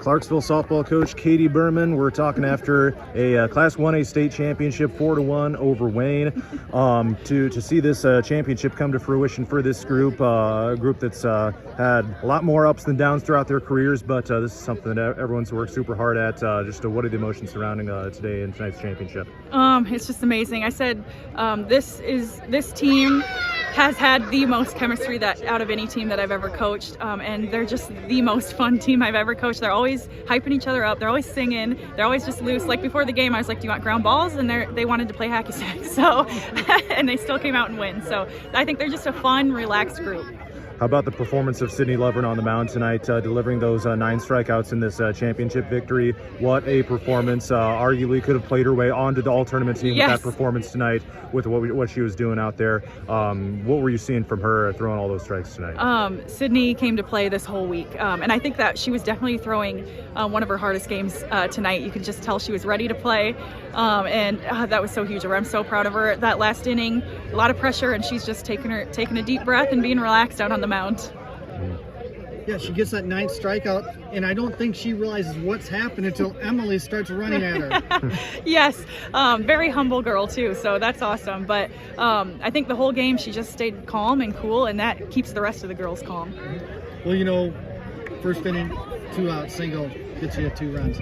Clarksville softball coach Katie Burman. We're talking after a Class 1A state championship, 4-1 over Wayne. To see this championship come to fruition for this group, a group that's had a lot more ups than downs throughout their careers, but this is something that everyone's worked super hard at. What are the emotions surrounding today and tonight's championship? It's just amazing. I said this team has had the most chemistry that out of any team that I've ever coached, and they're just the most fun team I've ever coached. They're always hyping each other up. They're always singing. They're always just loose. Like before the game, I was like, "Do you want ground balls?" And they wanted to play hacky sack. So, and they still came out and win. So I think they're just a fun, relaxed group. How about the performance of Sydney Lovren on the mound tonight, delivering those 9 strikeouts in this championship victory? What a performance. Arguably could have played her way onto the all-tournament team with that performance tonight with what she was doing out there. What were you seeing from her throwing all those strikes tonight? Sydney came to play this whole week, and I think that she was definitely throwing one of her hardest games tonight. You could just tell she was ready to play, and that was so huge of her. I'm so proud of her. That last inning, a lot of pressure, and she's just taking a deep breath and being relaxed out on the mound. Yeah, she gets that 9th strikeout, and I don't think she realizes what's happened until Emily starts running at her. Yes, very humble girl too, so that's awesome. But I think the whole game she just stayed calm and cool, and that keeps the rest of the girls calm. Well, first inning, 2-out single gets you 2 runs.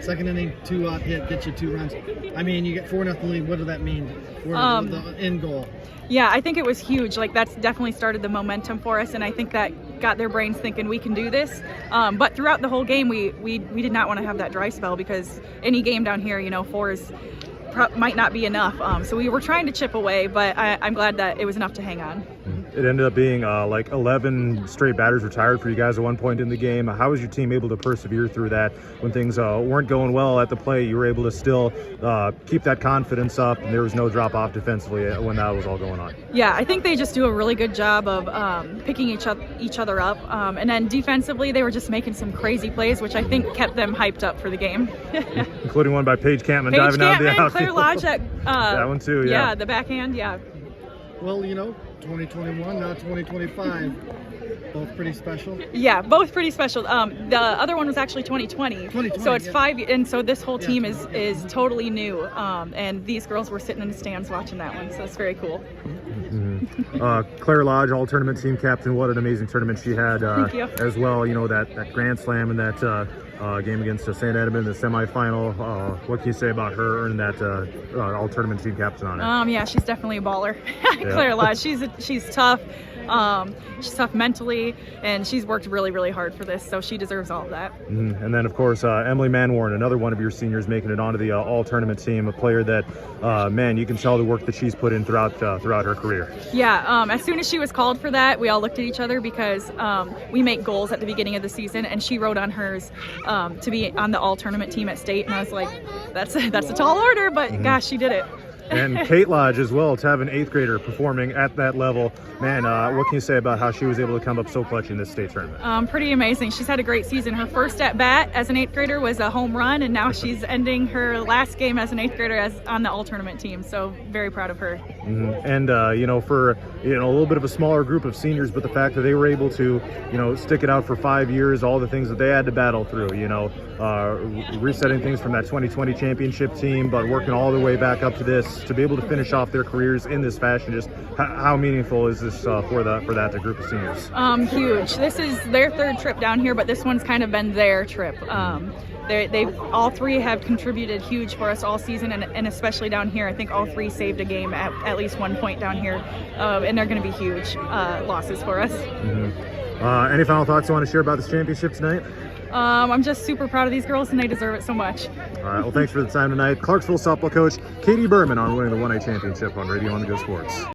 Second inning, 2-out hit gets you 2 runs. I mean, you get 4-0 lead. What does that mean for the end goal? Yeah, I think it was huge. Like, that's definitely started the momentum for us, and I think that got their brains thinking we can do this. But throughout the whole game, we did not want to have that dry spell, because any game down here, 4s might not be enough. So we were trying to chip away, but I'm glad that it was enough to hang on. It ended up being like 11 straight batters retired for you guys at one point in the game. How was your team able to persevere through that when things weren't going well at the plate? You were able to still keep that confidence up, and there was no drop off defensively when that was all going on. Yeah, I think they just do a really good job of picking each other up, and then defensively they were just making some crazy plays, which I think kept them hyped up for the game. Including one by Paige Campman diving out of the outfield. Claire Lodge, that one too. Yeah, the backhand. Yeah. Well, 2021, now 2025, both pretty special. Yeah, both pretty special. The other one was actually 2020. So it's 5, and so this whole team is totally new. And these girls were sitting in the stands watching that one, so it's very cool. Claire Lodge, all-tournament team captain. What an amazing tournament she had as well. That Grand Slam and that game against St. Edmund in the semifinal. What can you say about her earning that all-tournament team captain honor? Yeah, she's definitely a baller. Claire Lodge, she's tough. She's tough mentally, and she's worked really, really hard for this, so she deserves all of that. And then, of course, Emily Manwarren, another one of your seniors, making it onto the all-tournament team, a player that, you can tell the work that she's put in throughout her career. Yeah, as soon as she was called for that, we all looked at each other, because we make goals at the beginning of the season, and she wrote on hers to be on the all-tournament team at state, and I was like, that's a tall order, but gosh, she did it. And Kate Lodge as well, to have an 8th grader performing at that level. Man, what can you say about how she was able to come up so clutch in this state tournament? Pretty amazing. She's had a great season. Her first at bat as an 8th grader was a home run, and now she's ending her last game as an 8th grader on the all-tournament team. So very proud of her. And for a little bit of a smaller group of seniors, but the fact that they were able to stick it out for 5 years, all the things that they had to battle through, resetting things from that 2020 championship team, but working all the way back up to this, to be able to finish off their careers in this fashion. Just how meaningful is this for that group of seniors? Huge. This is their 3rd trip down here, but this one's kind of been their trip. They've all 3 have contributed huge for us all season, and especially down here. I think all 3 saved a game at least one point down here, and they're going to be huge losses for us. Any final thoughts you want to share about this championship tonight? I'm just super proud of these girls, and they deserve it so much. All right, well, thanks for the time tonight. Clarksville softball coach Katie Burman on winning the 1A championship on Radio On The Go Sports.